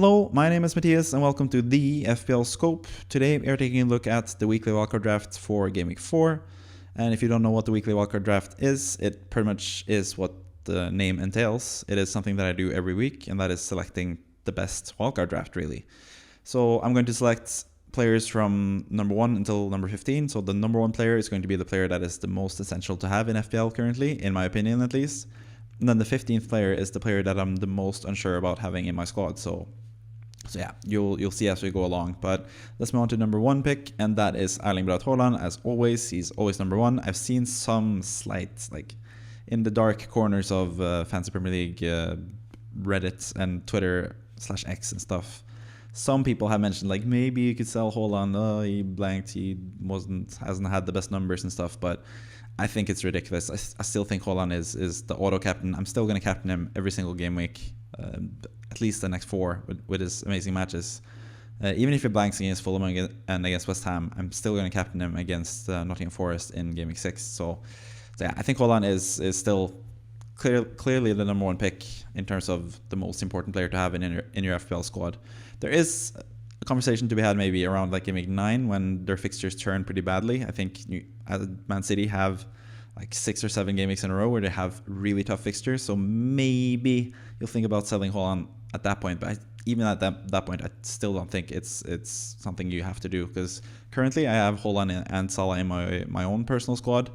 Hello, my name is Matthias and welcome to the FPL Scope. Today we are taking a look at the weekly wildcard draft for Game Week 4. And if you don't know what the weekly wildcard draft is, it pretty much is what the name entails. It is something that I do every week, and that is selecting the best wildcard draft, really. So I'm going to select players from number 1 until number 15. So the number 1 player is going to be the player that is the most essential to have in FPL currently, in my opinion at least. And then the 15th player is the player that I'm the most unsure about having in my squad. So yeah, you'll see as we go along. But let's move on to number 1 pick, and that is Erling Braut Haaland. As always, he's always number 1. I've seen some slight, like in the dark corners of Fantasy Premier League Reddit and Twitter/X and stuff. Some people have mentioned like maybe you could sell Haaland. Oh, he blanked. He hasn't had the best numbers and stuff. But I think it's ridiculous. I still think Haaland is the auto captain. I'm still going to captain him every single game week, at least the next 4 with his amazing matches. Even if he blanks against Fulham and against West Ham, I'm still going to captain him against Nottingham Forest in Game Week 6. So yeah, I think Haaland is still clearly the number 1 pick in terms of the most important player to have in your FPL squad. There is a conversation to be had maybe around like Game Week 9 when their fixtures turn pretty badly. I think Man City have like 6 or 7 game weeks in a row where they have really tough fixtures. So maybe you'll think about selling Haaland at that point. But even at that point, I still don't think it's something you have to do, because currently I have Haaland and Salah in my own personal squad,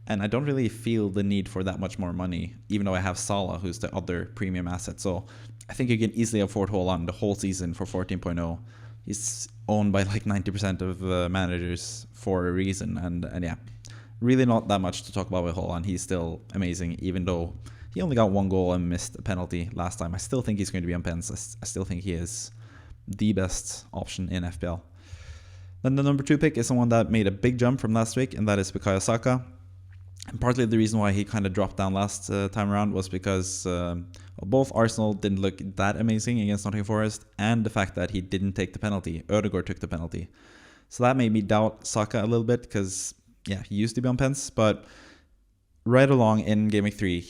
and I don't really feel the need for that much more money, even though I have Salah, who's the other premium asset. So I think you can easily afford Haaland the whole season for 14.0. He's owned by like 90% of managers for a reason. And yeah, really not that much to talk about with Haaland. He's still amazing, even though he only got 1 goal and missed a penalty last time. I still think he's going to be on pens. I still think he is the best option in FPL. Then the number 2 pick is someone that made a big jump from last week, and that is Bukayo Saka. And partly the reason why he kind of dropped down last time around was because both Arsenal didn't look that amazing against Nottingham Forest, and the fact that he didn't take the penalty. Ødegaard took the penalty. So that made me doubt Saka a little bit, because yeah, he used to be on pens, but right along in Game Week 3,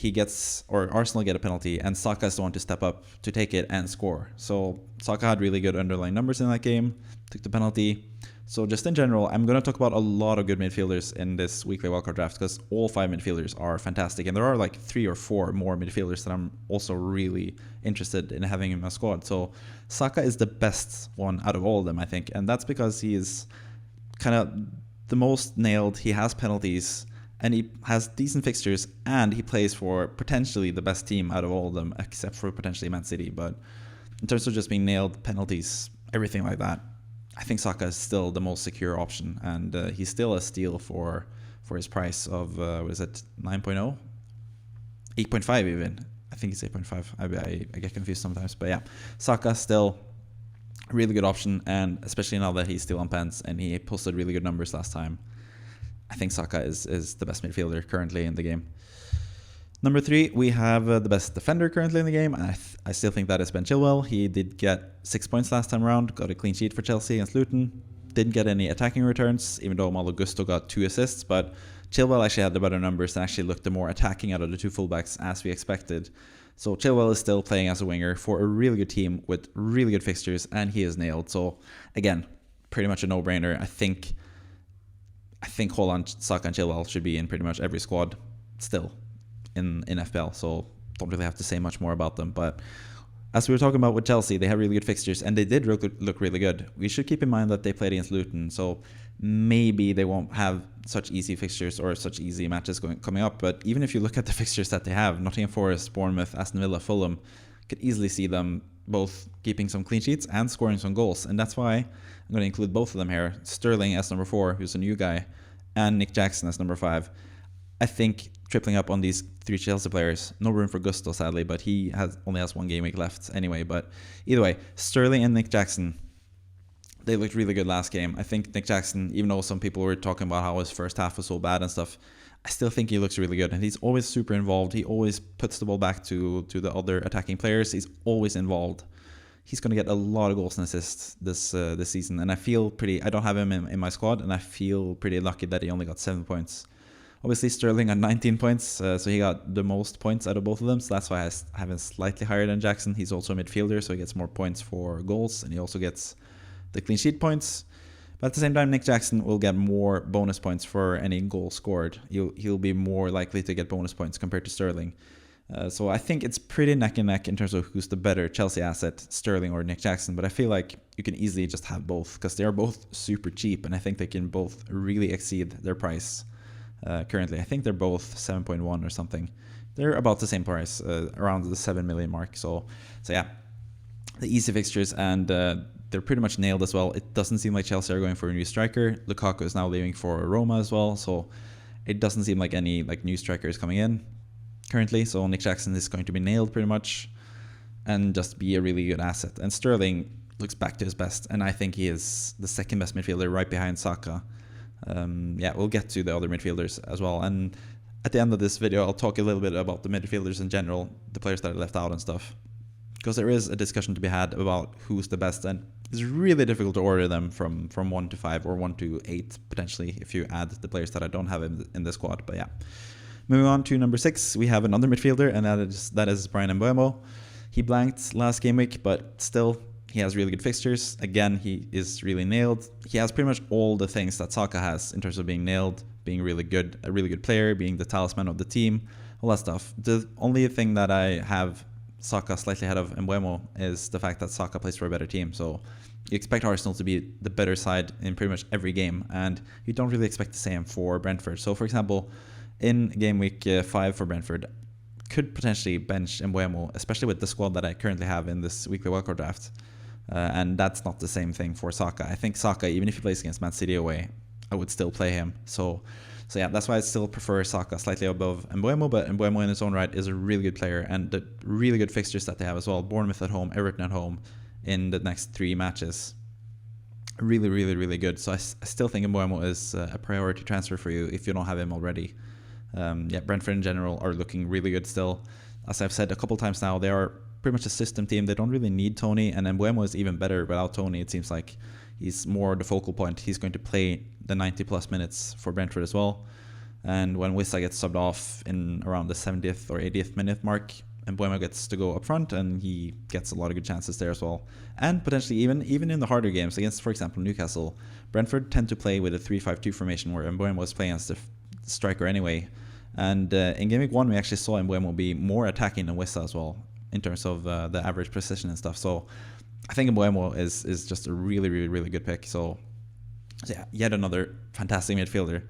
Arsenal get a penalty, and Saka is the one to step up to take it and score. So Saka had really good underlying numbers in that game, took the penalty. So just in general, I'm going to talk about a lot of good midfielders in this weekly wildcard draft, because all 5 midfielders are fantastic. And there are like 3 or 4 more midfielders that I'm also really interested in having in my squad. So Saka is the best one out of all of them, I think. And that's because he is kind of the most nailed. He has penalties, and he has decent fixtures, and he plays for potentially the best team out of all of them, except for potentially Man City. But in terms of just being nailed, penalties, everything like that, I think Saka is still the most secure option, and he's still a steal for his price of, what is it, 9.0? 8.5 even. I think it's 8.5. I get confused sometimes, but yeah. Saka still a really good option, and especially now that he's still on pens and he posted really good numbers last time, I think Saka is the best midfielder currently in the game. Number 3, we have the best defender currently in the game. I still think that is Ben Chilwell. He did get 6 points last time around, got a clean sheet for Chelsea against Luton. Didn't get any attacking returns, even though Malo Gusto got 2 assists. But Chilwell actually had the better numbers and actually looked the more attacking out of the 2 fullbacks, as we expected. So Chilwell is still playing as a winger for a really good team with really good fixtures, and he is nailed. So again, pretty much a no-brainer. I think Haaland, Saka and Chilwell should be in pretty much every squad still in FPL, so don't really have to say much more about them. But as we were talking about with Chelsea, they have really good fixtures, and they did look really good. We should keep in mind that they played against Luton, so maybe they won't have such easy fixtures or such easy matches coming up. But even if you look at the fixtures that they have, Nottingham Forest, Bournemouth, Aston Villa, Fulham, could easily see them both keeping some clean sheets and scoring some goals. And that's why I'm going to include both of them here. Sterling as number 4, who's a new guy, and Nick Jackson as number 5. I think tripling up on these 3 Chelsea players. No room for Gusto, sadly, but he only has 1 game week left anyway. But either way, Sterling and Nick Jackson, they looked really good last game. I think Nick Jackson, even though some people were talking about how his first half was so bad and stuff, I still think he looks really good. And he's always super involved. He always puts the ball back to the other attacking players. He's always involved. He's going to get a lot of goals and assists this season. And I feel I don't have him in my squad, and I feel pretty lucky that he only got 7 points. Obviously, Sterling on 19 points, so he got the most points out of both of them. So that's why I have him slightly higher than Jackson. He's also a midfielder, so he gets more points for goals, and he also gets the clean sheet points. But at the same time, Nick Jackson will get more bonus points for any goal scored. He'll be more likely to get bonus points compared to Sterling. So I think it's pretty neck and neck in terms of who's the better Chelsea asset, Sterling or Nick Jackson. But I feel like you can easily just have both because they are both super cheap, and I think they can both really exceed their price. Currently, I think they're both 7.1 or something. They're about the same price, around the 7 million mark. So yeah, the easy fixtures, and they're pretty much nailed as well. It doesn't seem like Chelsea are going for a new striker. Lukaku is now leaving for Roma as well, so it doesn't seem like any new strikers coming in currently. So Nick Jackson is going to be nailed pretty much, and just be a really good asset. And Sterling looks back to his best, and I think he is the second best midfielder right behind Saka. We'll get to the other midfielders as well, and at the end of this video I'll talk a little bit about the midfielders in general, the players that are left out and stuff, because there is a discussion to be had about who's the best, and it's really difficult to order them from 1 to 5 or 1 to 8 potentially if you add the players that I don't have in the squad. But yeah, moving on to number 6, we have another midfielder, and that is Bryan Mbeumo. He blanked last game week, but still he has really good fixtures. Again, he is really nailed. He has pretty much all the things that Saka has in terms of being nailed, being really good, a really good player, being the talisman of the team, all that stuff. The only thing that I have Saka slightly ahead of Mbeumo is the fact that Saka plays for a better team. So you expect Arsenal to be the better side in pretty much every game, and you don't really expect the same for Brentford. So for example, in game week 5 for Brentford, could potentially bench Mbeumo, especially with the squad that I currently have in this weekly wildcard draft. And that's not the same thing for Saka. I think Saka, even if he plays against Man City away, I would still play him. So yeah, that's why I still prefer Saka slightly above Mbeumo, but Mbeumo in his own right is a really good player, and the really good fixtures that they have as well. Bournemouth at home, Everton at home in the next 3 matches. Really, really, really good. So I still think Mbeumo is a priority transfer for you if you don't have him already. Brentford in general are looking really good still. As I've said a couple times now, they are pretty much a system team. They don't really need Tony, and Mbeumo is even better without Tony. It seems like he's more the focal point. He's going to play the 90 plus minutes for Brentford as well. And when Wissa gets subbed off in around the 70th or 80th minute mark, Mbeumo gets to go up front, and he gets a lot of good chances there as well. And potentially even in the harder games against, for example, Newcastle, Brentford tend to play with a 3-5-2 formation where Mbeumo is playing as the striker anyway. And in game week 1, we actually saw Mbeumo be more attacking than Wissa as well, in terms of the average precision and stuff. So I think Mbeumo is just a really, really, really good pick. So yeah, yet another fantastic midfielder.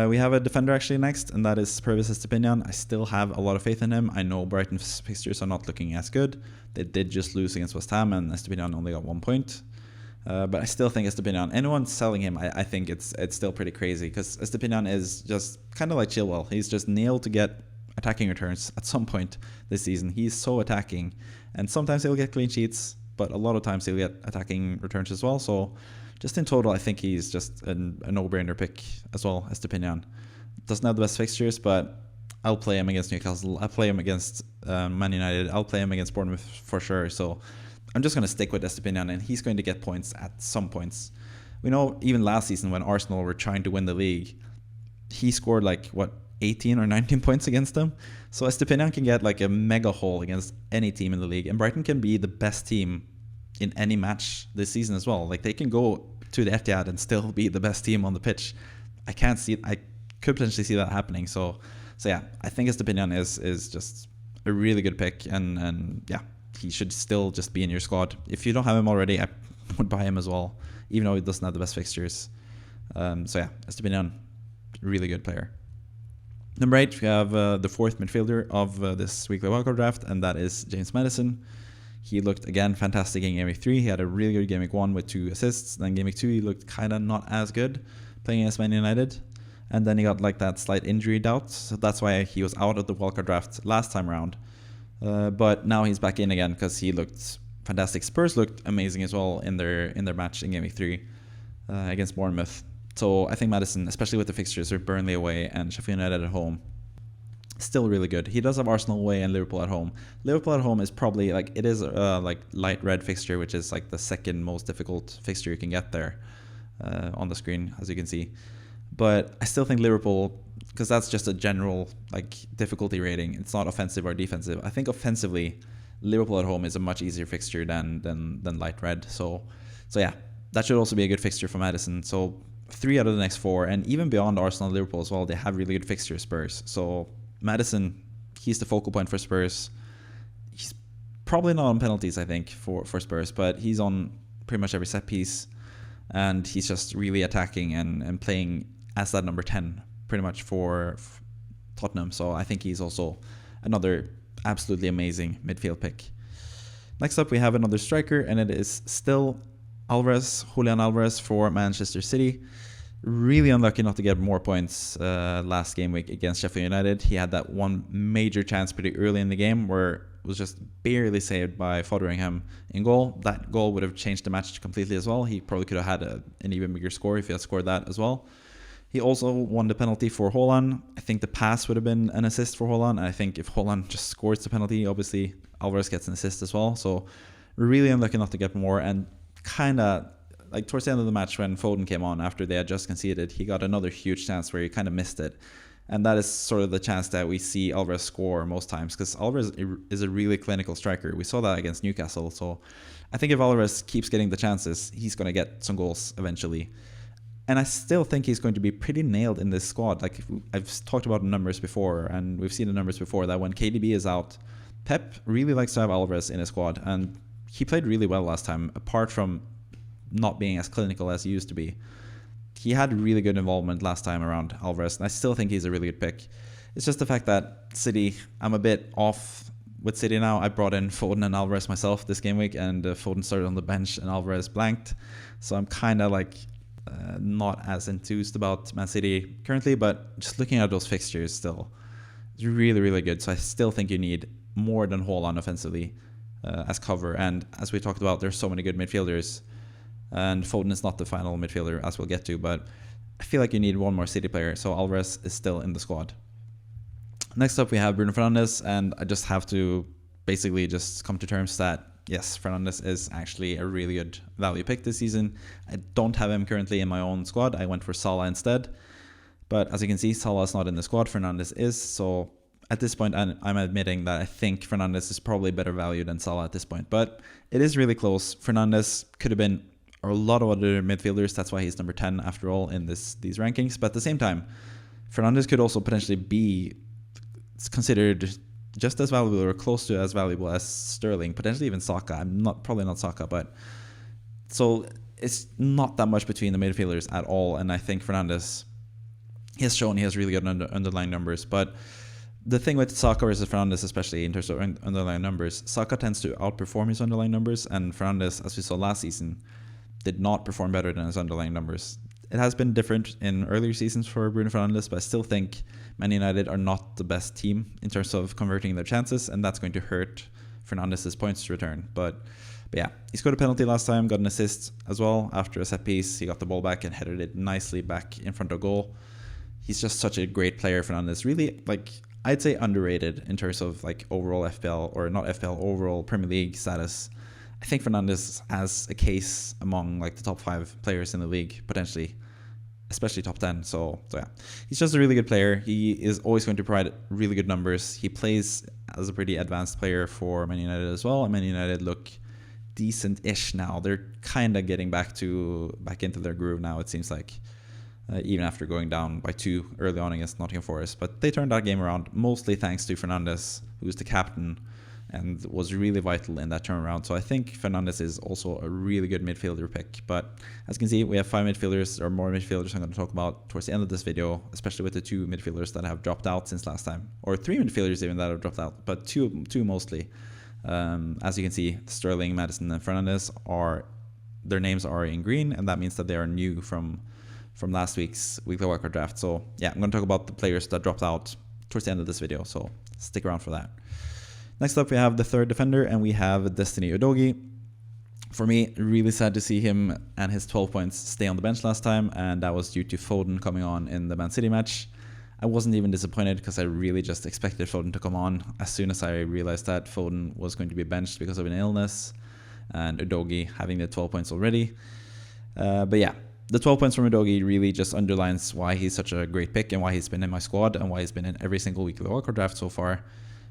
We have a defender actually next, and that is Pervis Estupiñán. I still have a lot of faith in him. I know Brighton's fixtures are not looking as good. They did just lose against West Ham, and Estupiñán only got 1 point. But I still think Estupiñán, anyone selling him, I think it's still pretty crazy, because Estupiñán is just kind of like Chilwell. He's just nailed to get attacking returns at some point this season. He's so attacking, and sometimes he'll get clean sheets, but a lot of times he'll get attacking returns as well. So just in total, I think he's just a no-brainer pick as well, Estupiñán. Doesn't have the best fixtures, but I'll play him against Newcastle. I'll play him against Man United. I'll play him against Bournemouth for sure. So I'm just going to stick with Estupiñán, and he's going to get points at some points. We know even last season when Arsenal were trying to win the league, he scored 18 or 19 points against them. So Estupiñán can get a mega haul against any team in the league, and Brighton can be the best team in any match this season as well. They can go to the Etihad and still be the best team on the pitch. I could potentially see that happening. So yeah, I think Estupiñán is just a really good pick, and yeah, he should still just be in your squad. If you don't have him already, I would buy him as well, even though he doesn't have the best fixtures. So yeah, Estupiñán, really good player. Number 8, we have the 4th midfielder of this weekly wildcard draft, and that is James Maddison. He looked, again, fantastic in Game Week 3. He had a really good Game Week 1 with 2 assists. Then Game Week 2, he looked kind of not as good playing against Man United. And then he got that slight injury doubt. So that's why he was out of the wildcard draft last time around. But now he's back in again because he looked fantastic. Spurs looked amazing as well in their match in Game Week 3 against Bournemouth. So I think Maddison, especially with the fixtures of Burnley away and Sheffield United at home, still really good. He does have Arsenal away and Liverpool at home. Liverpool at home is probably it is light red fixture, which is the second most difficult fixture you can get there on the screen, as you can see. But I still think Liverpool because that's just a general like difficulty rating. It's not offensive or defensive. I think offensively, Liverpool at home is a much easier fixture than light red. So yeah, that should also be a good fixture for Madison. So 3 out of the next 4, and even beyond Arsenal and Liverpool as well, they have really good fixtures, Spurs. So Madison, he's the focal point for Spurs. He's probably not on penalties, I think, for Spurs, but he's on pretty much every set piece, and he's just really attacking and playing as that number 10 pretty much for Tottenham. So I think he's also another absolutely amazing midfield pick. Next up, we have another striker, and it is still Julian Alvarez for Manchester City. Really unlucky not to get more points last game week against Sheffield United. He had that one major chance pretty early in the game where it was just barely saved by Fotheringham in goal. That goal would have changed the match completely as well. He probably could have had an even bigger score if he had scored that as well. He also won the penalty for Haaland. I think the pass would have been an assist for Haaland. And I think if Haaland just scores the penalty, obviously Alvarez gets an assist as well. So really unlucky not to get more. And kind of like towards the end of the match when Foden came on after they had just conceded, he got another huge chance where he kind of missed it. And that is sort of the chance that we see Alvarez score most times, because Alvarez is a really clinical striker. We saw that against Newcastle. So I think if Alvarez keeps getting the chances, he's going to get some goals eventually. And I still think he's going to be pretty nailed in this squad. Like I've talked about the numbers before, and we've seen the numbers before, that when KDB is out, Pep really likes to have Alvarez in his squad. And he played really well last time, apart from not being as clinical as he used to be. He had really good involvement last time around, Alvarez, and I still think he's a really good pick. It's just the fact that City, I'm a bit off with City now. I brought in Foden and Alvarez myself this game week, and Foden started on the bench and Alvarez blanked. So I'm kind of like not as enthused about Man City currently, but just looking at those fixtures still, it's really, really good. So I still think you need more than Haaland offensively as cover. And as we talked about, there's so many good midfielders. And Foden is not the final midfielder, as we'll get to, but I feel like you need one more City player, so Alvarez is still in the squad. Next up, we have Bruno Fernandes, and I just have to basically just come to terms that, yes, Fernandes is actually a really good value pick this season. I don't have him currently in my own squad. I went for Salah instead. But as you can see, Salah is not in the squad, Fernandes is, so at this point, I'm admitting that I think Fernandes is probably better value than Salah at this point, but it is really close. Fernandes could have been a lot of other midfielders. That's why he's number 10 after all in these rankings. But at the same time, Fernandes could also potentially be considered just as valuable or close to as valuable as Sterling, potentially even Saka. Probably not Saka, but so it's not that much between the midfielders at all. And I think Fernandes, he has shown he has really good underlying numbers. But the thing with Saka versus Fernandes, especially in terms of underlying numbers, Saka tends to outperform his underlying numbers, and Fernandes, as we saw last season, did not perform better than his underlying numbers. It has been different in earlier seasons for Bruno Fernandes, but I still think Man United are not the best team in terms of converting their chances, and that's going to hurt Fernandes' points to return. But yeah, he scored a penalty last time, got an assist as well after a set piece. He got the ball back and headed it nicely back in front of goal. He's just such a great player, Fernandes. Really, like, I'd say underrated in terms of like overall FPL, or not FPL, overall Premier League status. I think Fernandes has a case among like the top 5 players in the league, potentially, especially top 10. So yeah, he's just a really good player. He is always going to provide really good numbers. He plays as a pretty advanced player for Man United as well. And Man United look decent-ish now. They're kind of getting back into their groove now, it seems like, even after going down by 2 early on against Nottingham Forest. But they turned that game around, mostly thanks to Fernandes, who's the captain and was really vital in that turnaround. So I think Fernandes is also a really good midfielder pick. But as you can see, we have 5 midfielders, or more midfielders I'm going to talk about towards the end of this video, especially with the 2 midfielders that have dropped out since last time, or 3 midfielders even that have dropped out, but two mostly. As you can see, Sterling, Maddison, and Fernandes their names are in green, and that means that they are new from last week's weekly wildcard draft. So yeah, I'm going to talk about the players that dropped out towards the end of this video, so stick around for that. Next up, we have the 3rd defender, and we have Destiny Udogie. For me, really sad to see him and his 12 points stay on the bench last time, and that was due to Foden coming on in the Man City match. I wasn't even disappointed because I really just expected Foden to come on as soon as I realized that Foden was going to be benched because of an illness, and Udogie having the 12 points already. But yeah, the 12 points from Udogie really just underlines why he's such a great pick and why he's been in my squad and why he's been in every single weekly wildcard draft so far.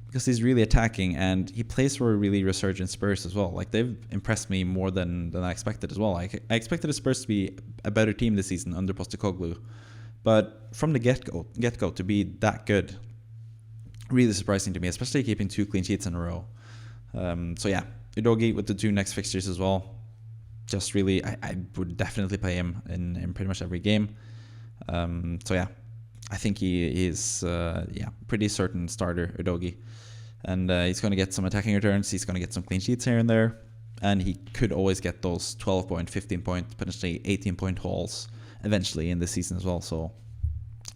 Because he's really attacking and he plays for a really resurgent Spurs as well. Like, they've impressed me more than I expected as well. I expected the Spurs to be a better team this season under Postecoglou. But from the get-go to be that good, really surprising to me, especially keeping 2 clean sheets in a row. So yeah, Udogie with the 2 next fixtures as well. Just really, I would definitely play him in pretty much every game. So yeah, I think he is pretty certain starter, Udogie. And he's going to get some attacking returns. He's going to get some clean sheets here and there. And he could always get those 12-point, 15-point, potentially 18-point hauls eventually in this season as well. So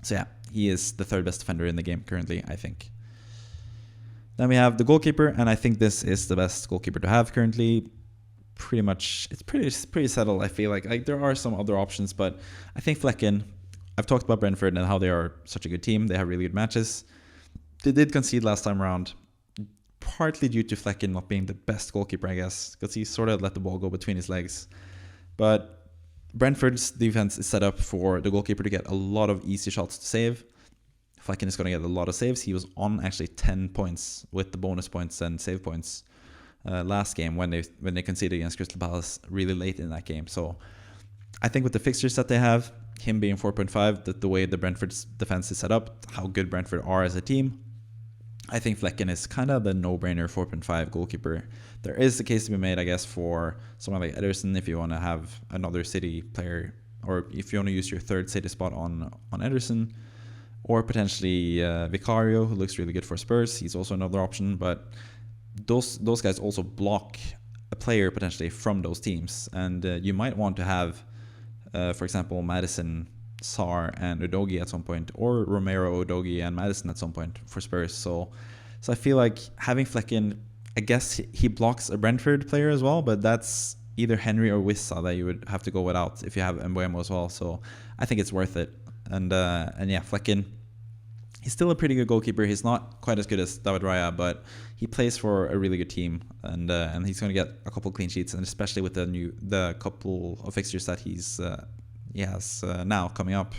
yeah, he is the 3rd best defender in the game currently, I think. Then we have the goalkeeper, and I think this is the best goalkeeper to have currently. Pretty much, it's pretty settled, I feel like there are some other options, but I think Flecken, I've talked about Brentford and how they are such a good team. They have really good matches. They did concede last time around, partly due to Flecken not being the best goalkeeper, I guess, because he sort of let the ball go between his legs. But Brentford's defense is set up for the goalkeeper to get a lot of easy shots to save. Flecken is going to get a lot of saves. He was on actually 10 points with the bonus points and save points last game when they conceded against Crystal Palace really late in that game. So I think with the fixtures that they have, him being 4.5, the way the Brentford's defense is set up, how good Brentford are as a team, I think Flecken is kind of the no-brainer 4.5 goalkeeper. There is a case to be made, I guess, for someone like Ederson if you want to have another City player, or if you want to use your 3rd City spot on Ederson, or potentially Vicario, who looks really good for Spurs. He's also another option, but those guys also block a player potentially from those teams, and you might want to have, for example, Maddison, Sarr, and Udogie at some point, or Romero, Udogie, and Maddison at some point for Spurs. So I feel like having Flecken, I guess he blocks a Brentford player as well, but that's either Henry or Wissa that you would have to go without if you have Mbeumo as well. So I think it's worth it. And yeah, Flecken, he's still a pretty good goalkeeper. He's not quite as good as David Raya, but he plays for a really good team, and he's going to get a couple clean sheets, and especially with the couple of fixtures that he has now coming up.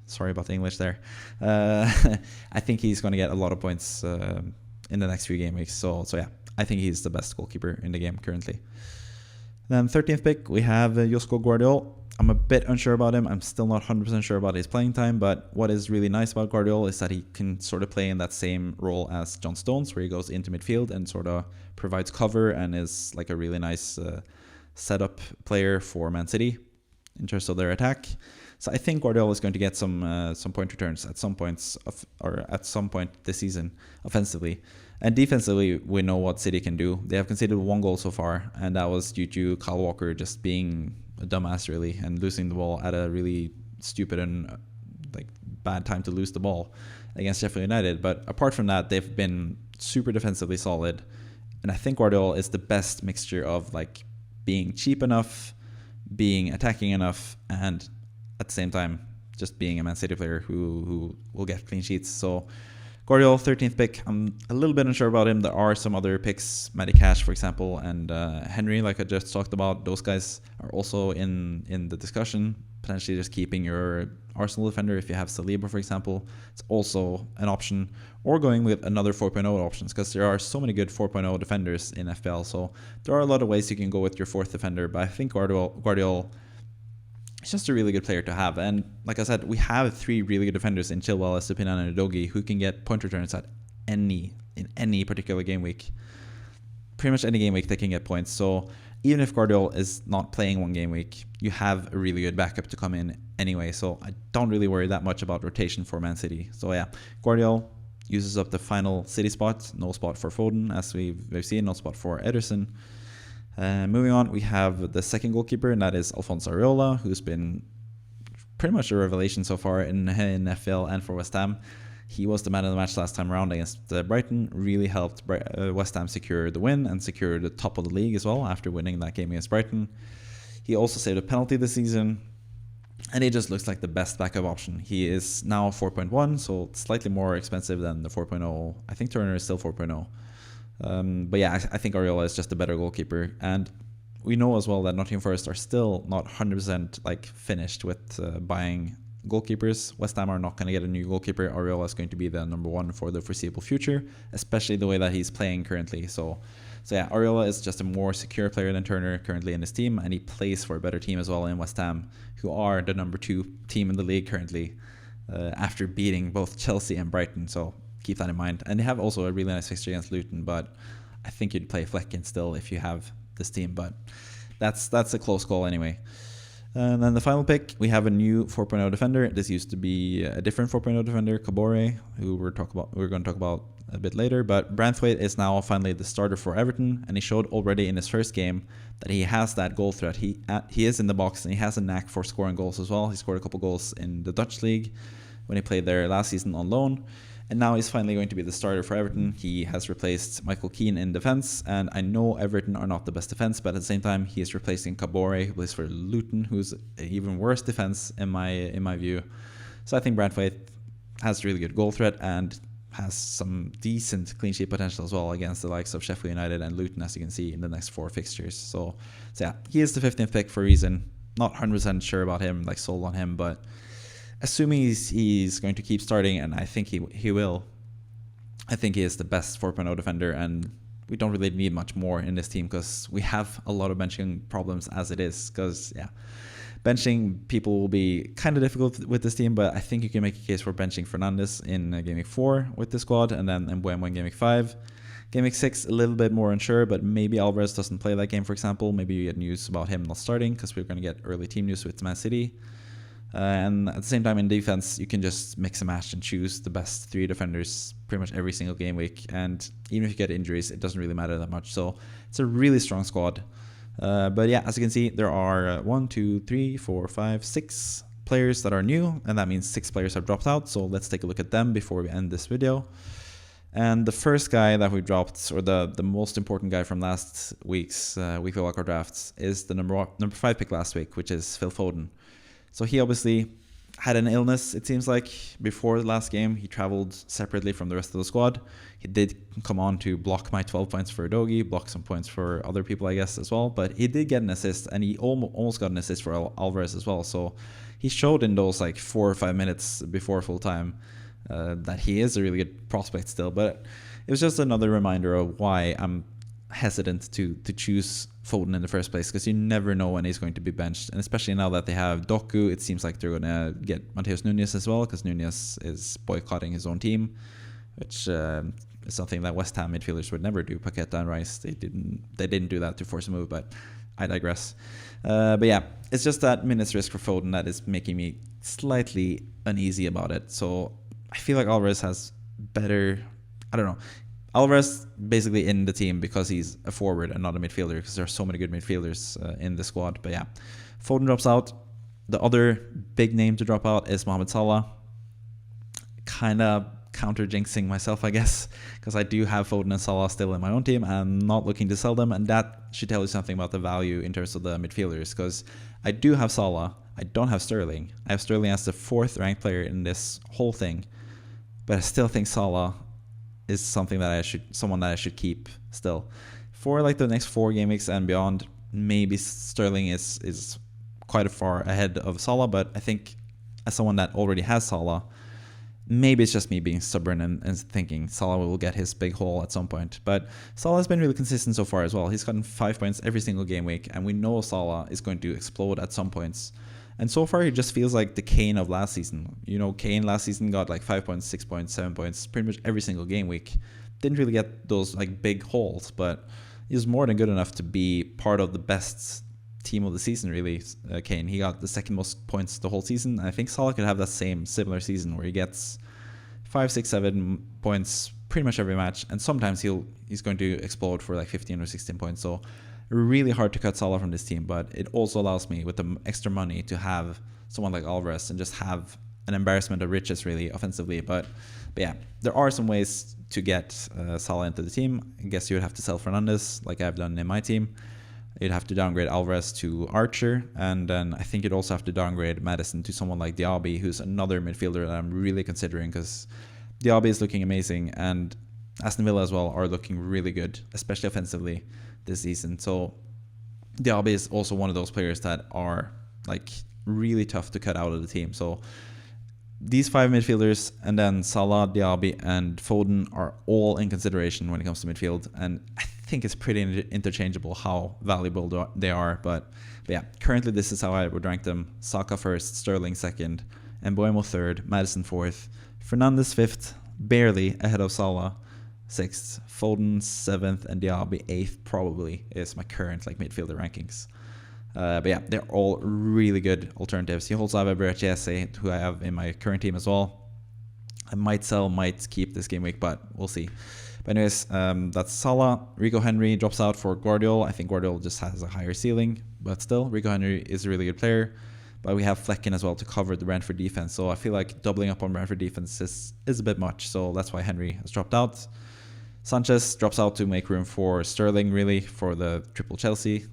Sorry about the English there. I think he's going to get a lot of points in the next few game weeks. So yeah, I think he's the best goalkeeper in the game currently. Then 13th pick, we have Josko Guardiola. I'm a bit unsure about him. I'm still not 100% sure about his playing time, but what is really nice about Guardiola is that he can sort of play in that same role as John Stones, where he goes into midfield and sort of provides cover and is like a really nice setup player for Man City in terms of their attack. So I think Guardiola is going to get some point returns at some points at some point this season offensively. And defensively, we know what City can do. They have conceded 1 goal so far, and that was due to Kyle Walker just being a dumbass really and losing the ball at a really stupid and bad time to lose the ball against Sheffield United. But apart from that, they've been super defensively solid, and I think Guardiola is the best mixture of being cheap enough, being attacking enough, and at the same time just being a Man City player who will get clean sheets. So Guardiola, 13th pick. I'm a little bit unsure about him. There are some other picks, Matty Cash, for example, and Henry, like I just talked about. Those guys are also in the discussion. Potentially just keeping your Arsenal defender if you have Saliba, for example. It's also an option. Or going with another 4.0 options, because there are so many good 4.0 defenders in FPL. So there are a lot of ways you can go with your 4th defender. But I think Guardiola is just a really good player to have. And like I said, we have 3 really good defenders in Chilwell, Estupiñán, and Udogie who can get point returns in any particular game week. Pretty much any game week they can get points. So even if Guardiola is not playing one game week, you have a really good backup to come in anyway. So I don't really worry that much about rotation for Man City. So yeah, Guardiola uses up the final City spot. No spot for Foden, as we've seen. No spot for Ederson. Moving on, we have the second goalkeeper, and that is Alfonso Areola, who's been pretty much a revelation so far in FPL and for West Ham. He was the man of the match last time around against Brighton, really helped West Ham secure the win and secure the top of the league as well after winning that game against Brighton. He also saved a penalty this season, and he just looks like the best backup option. He is now 4.1, so slightly more expensive than the 4.0. I think Turner is still 4.0. But yeah, I think Areola is just a better goalkeeper. And we know as well that Nottingham Forest are still not 100% like finished with buying goalkeepers. West Ham are not going to get a new goalkeeper. Areola is going to be the number one for the foreseeable future, especially the way that he's playing currently. So yeah, Areola is just a more secure player than Turner currently in his team, and he plays for a better team as well in West Ham, who are the number 2 team in the league currently, after beating both Chelsea and Brighton. So keep that in mind. And they have also a really nice fixture against Luton, but I think you'd play Flecken still if you have this team, but that's a close call anyway. And then the final pick, we have a new 4.0 defender. This used to be a different 4.0 defender, Kabore, who we're going to talk about a bit later. But Branthwaite is now finally the starter for Everton, and he showed already in his first game that he has that goal threat. He is in the box, and he has a knack for scoring goals as well. He scored a couple goals in the Dutch league when he played there last season on loan. And now he's finally going to be the starter for Everton. He has replaced Michael Keane in defense, and I know Everton are not the best defense, but at the same time, he is replacing Kabore, who plays for Luton, who's an even worse defense in my view. So I think Branthwaite has really good goal threat and has some decent clean sheet potential as well against the likes of Sheffield United and Luton, as you can see in the next 4 fixtures. So yeah, he is the 15th pick for a reason. Not 100% sure about him, like sold on him, but assuming he's going to keep starting, and I think he will, I think he is the best 4.0 defender, and we don't really need much more in this team because we have a lot of benching problems as it is. Because, yeah, benching people will be kind of difficult with this team, but I think you can make a case for benching Fernandes in Game Week 4 with the squad, and then Mbeumo in Game Week 5. Game Week 6, a little bit more unsure, but maybe Alvarez doesn't play that game, for example. Maybe you get news about him not starting because we're going to get early team news with Man City. And at the same time, in defense, you can just mix and match and choose the best 3 defenders pretty much every single game week. And even if you get injuries, it doesn't really matter that much. So it's a really strong squad. But yeah, as you can see, there are 1, 2, 3, 4, 5, 6 players that are new. And that means 6 players have dropped out. So let's take a look at them before we end this video. And the first guy that we dropped, or the most important guy from last week's weekly wildcard drafts, is the number 5 pick last week, which is Phil Foden. So he obviously had an illness, it seems like, before the last game. He traveled separately from the rest of the squad. He did come on to block my 12 points for Udogie, block some points for other people, I guess, as well. But he did get an assist, and he almost got an assist for Alvarez as well. So he showed in those like 4 or 5 minutes before full time that he is a really good prospect still. But it was just another reminder of why I'm hesitant to choose Foden in the first place, because you never know when he's going to be benched, and especially now that they have Doku, it seems like they're going to get Mateus Nunes as well, because Nunes is boycotting his own team, which is something that West Ham midfielders would never do. Paqueta and Rice, they didn't do that to force a move, but I digress. But yeah, it's just that minutes risk for Foden that is making me slightly uneasy about it. So I feel like Alvarez has better, I don't know, Alvarez basically in the team because he's a forward and not a midfielder, because there are so many good midfielders in the squad. But yeah, Foden drops out. The other big name to drop out is Mohamed Salah. Kind of counter-jinxing myself, I guess, because I do have Foden and Salah still in my own team. I'm not looking to sell them, and that should tell you something about the value in terms of the midfielders, because I do have Salah. I don't have Sterling. I have Sterling as the 4th ranked player in this whole thing, but I still think Salah is someone that I should keep still for like the next 4 game weeks and beyond. Maybe Sterling is quite far ahead of Salah, but I think as someone that already has Salah, maybe it's just me being stubborn and thinking Salah will get his big haul at some point. But Salah has been really consistent so far as well. He's gotten 5 points every single game week, and we know Salah is going to explode at some points. And so far, he just feels like the Kane of last season. You know, Kane last season got like 5 points, 6 points, 7 points, pretty much every single game week. Didn't really get those like big hauls, but he was more than good enough to be part of the best team of the season, really. Kane, he got the 2nd most points the whole season. And I think Salah could have that similar season where he gets 5, 6, 7 points pretty much every match. And sometimes he's going to explode for like 15 or 16 points. So really hard to cut Salah from this team, but it also allows me with the extra money to have someone like Alvarez and just have an embarrassment of riches really offensively. But yeah, there are some ways to get Salah into the team. I guess you would have to sell Fernandes like I've done in my team. You'd have to downgrade Alvarez to Archer, and then I think you'd also have to downgrade Maddison to someone like Diaby, who's another midfielder that I'm really considering, because Diaby is looking amazing, and Aston Villa as well are looking really good, especially offensively this season. So Diaby is also one of those players that are like really tough to cut out of the team. So these 5 midfielders, and then Salah, Diaby, and Foden are all in consideration when it comes to midfield. And I think it's pretty interchangeable how valuable they are. But yeah, currently this is how I would rank them. Saka first, Sterling second, Mbeumo third, Maddison fourth, Fernandes fifth, barely ahead of Salah, 6th, Foden 7th, and Diaby 8th probably is my current like midfielder rankings. But yeah, they're all really good alternatives. You also have Eberechi, who I have in my current team as well. I might sell, might keep this game week, but we'll see. But anyways, that's Salah. Rico Henry drops out for Guardiola. I think Guardiola just has a higher ceiling, but still, Rico Henry is a really good player. But we have Flecken as well to cover the Brentford defense. So I feel like doubling up on Brentford defense is a bit much. So that's why Henry has dropped out. Sanchez drops out to make room for Sterling, really, for the triple Chelsea.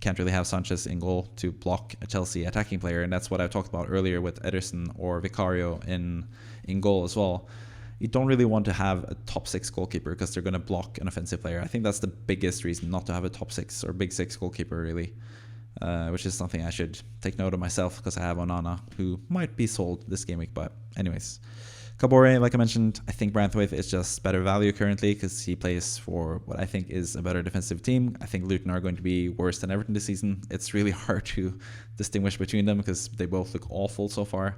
Can't really have Sanchez in goal to block a Chelsea attacking player. And that's what I talked about earlier with Ederson or Vicario in goal as well. You don't really want to have a top 6 goalkeeper because they're going to block an offensive player. I think that's the biggest reason not to have a top 6 or big 6 goalkeeper, really. Which is something I should take note of myself because I have Onana, who might be sold this game week. But anyways, Kabore, like I mentioned, I think Branthwaite is just better value currently because he plays for what I think is a better defensive team. I think Luton are going to be worse than Everton this season. It's really hard to distinguish between them because they both look awful so far.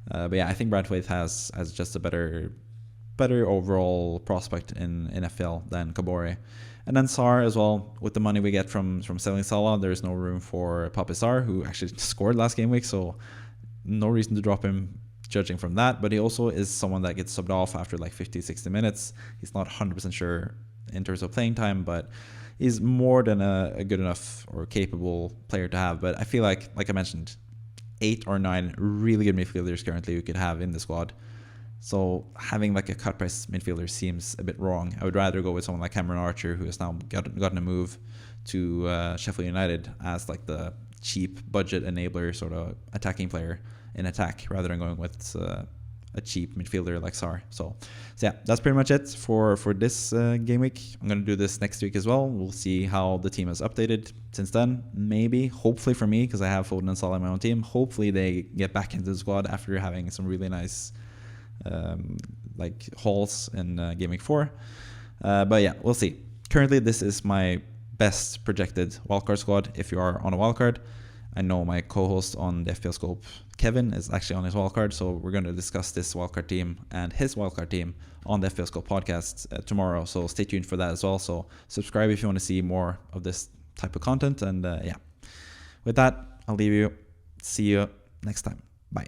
But yeah, I think Branthwaite has just a better overall prospect in FPL than Kabore. And then Sarr as well. With the money we get from selling Salah, there's no room for Pape Sarr, who actually scored last game week, so no reason to drop him judging from that. But he also is someone that gets subbed off after like 50-60 minutes. He's not 100% sure in terms of playing time, but he's more than a good enough or capable player to have. But I feel like I mentioned, 8 or 9 really good midfielders currently you could have in the squad. So having like a cut price midfielder seems a bit wrong. I would rather go with someone like Cameron Archer, who has now gotten a move to Sheffield United as like the cheap budget enabler sort of attacking player in attack, rather than going with a cheap midfielder like Sarr. So yeah, that's pretty much it for this game week. I'm going to do this next week as well. We'll see how the team has updated since then. Maybe, hopefully for me, because I have Foden and Salah in my own team, hopefully they get back into the squad after having some really nice like hauls in Game Week 4. But yeah, we'll see. Currently, this is my best projected wildcard squad if you are on a wildcard. I know my co-host on the FPL Scope, Kevin, is actually on his wildcard, so we're going to discuss this wildcard team and his wildcard team on the FPL Scope podcast tomorrow, so stay tuned for that as well. So subscribe if you want to see more of this type of content, and yeah. With that, I'll leave you. See you next time. Bye.